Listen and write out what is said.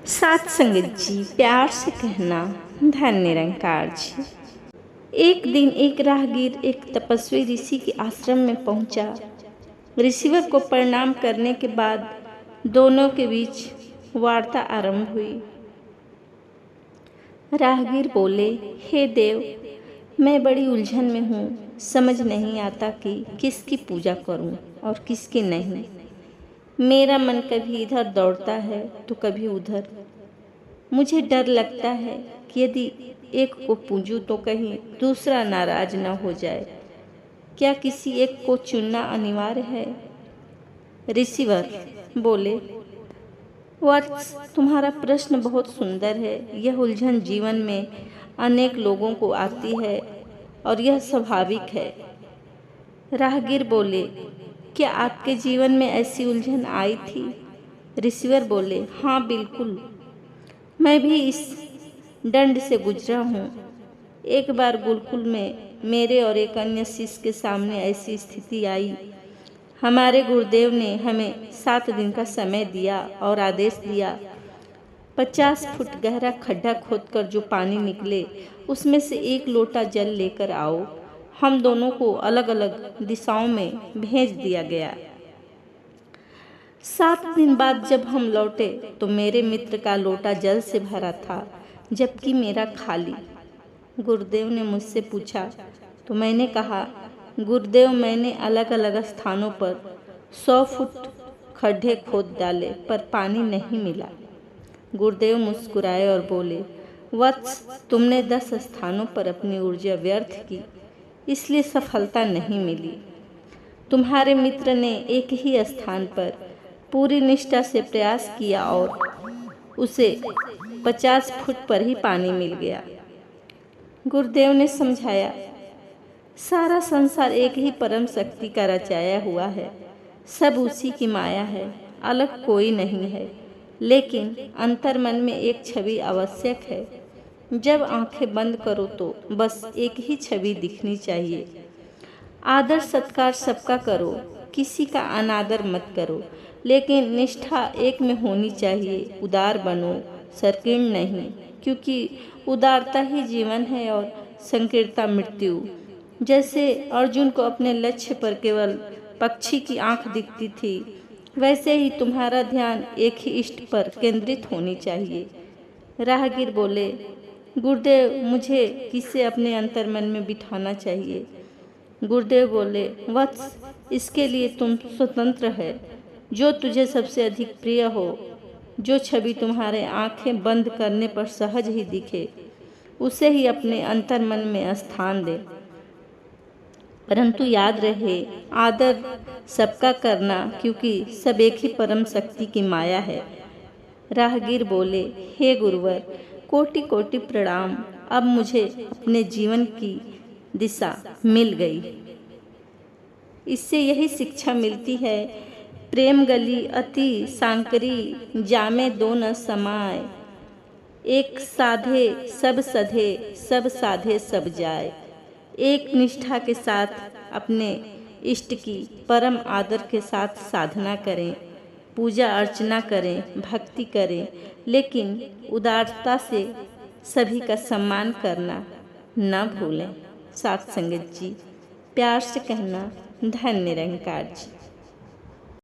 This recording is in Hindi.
साथ संगत जी, प्यार से कहना धन निरंकार जी। एक दिन एक राहगीर एक तपस्वी ऋषि के आश्रम में पहुंचा। ऋषिवर को प्रणाम करने के बाद दोनों के बीच वार्ता आरंभ हुई। राहगीर बोले, हे देव, मैं बड़ी उलझन में हूँ। समझ नहीं आता कि किसकी पूजा करूँ और किसकी नहीं। मेरा मन कभी इधर दौड़ता है तो कभी उधर। मुझे डर लगता है कि यदि एक को पूजूं तो कहीं दूसरा नाराज न हो जाए। क्या किसी एक को चुनना अनिवार्य है? ऋषिवर बोले, वत्स, तुम्हारा प्रश्न बहुत सुंदर है। यह उलझन जीवन में अनेक लोगों को आती है और यह स्वाभाविक है। राहगीर बोले, क्या आपके जीवन में ऐसी उलझन आई थी? ऋषिवर बोले, हाँ बिल्कुल, मैं भी इस दंड से गुजरा हूँ। एक बार गुरुकुल में मेरे और एक अन्य शिष्य के सामने ऐसी स्थिति आई। हमारे गुरुदेव ने हमें 7 दिन का समय दिया और आदेश दिया, 50 फुट गहरा खड्डा खोदकर जो पानी निकले उसमें से 1 लोटा जल लेकर आओ। हम दोनों को अलग अलग दिशाओं में भेज दिया गया। 7 दिन बाद जब हम लौटे तो मेरे मित्र का लोटा जल से भरा था, जबकि मेरा खाली। गुरुदेव ने मुझसे पूछा तो मैंने कहा, गुरुदेव, मैंने अलग अलग स्थानों पर 100 फुट खड्डे खोद डाले पर पानी नहीं मिला। गुरुदेव मुस्कुराए और बोले, वत्स, तुमने 10 स्थानों पर अपनी ऊर्जा व्यर्थ की, इसलिए सफलता नहीं मिली। तुम्हारे मित्र ने एक ही स्थान पर पूरी निष्ठा से प्रयास किया और उसे 50 फुट पर ही पानी मिल गया। गुरुदेव ने समझाया, सारा संसार एक ही परम शक्ति का रचाया हुआ है। सब उसी की माया है, अलग कोई नहीं है। लेकिन अंतर्मन में एक छवि आवश्यक है। जब आंखें बंद करो तो बस एक ही छवि दिखनी चाहिए। आदर सत्कार सबका करो, किसी का अनादर मत करो, लेकिन निष्ठा एक में होनी चाहिए। उदार बनो, संकीर्ण नहीं, क्योंकि उदारता ही जीवन है और संकीर्णता मृत्यु। जैसे अर्जुन को अपने लक्ष्य पर केवल पक्षी की आंख दिखती थी, वैसे ही तुम्हारा ध्यान एक ही इष्ट पर केंद्रित होनी चाहिए। राहगीर बोले, गुरुदेव, मुझे किसे अपने अंतर्मन में बिठाना चाहिए? गुरुदेव बोले, वत्स, इसके लिए तुम स्वतंत्र है। जो तुझे सबसे अधिक प्रिय हो, जो छवि तुम्हारे आंखें बंद करने पर सहज ही दिखे, उसे ही अपने अंतर्मन में स्थान दे। परंतु याद रहे, आदर सबका करना, क्योंकि सब एक ही परम शक्ति की माया है। राहगीर बोले, हे गुरुवर, कोटि कोटि प्रणाम। अब मुझे अपने जीवन की दिशा मिल गई। इससे यही शिक्षा मिलती है, प्रेम गली अति सांकरी, जामे दो न समाए। एक साधे सब सधे, सब साधे सब जाए। एक निष्ठा के साथ अपने इष्ट की परम आदर के साथ साधना करें, पूजा अर्चना करें, भक्ति करें, लेकिन उदारता से सभी का सम्मान करना न भूलें। साथ संगत जी, प्यार से कहना धन निरंकार जी।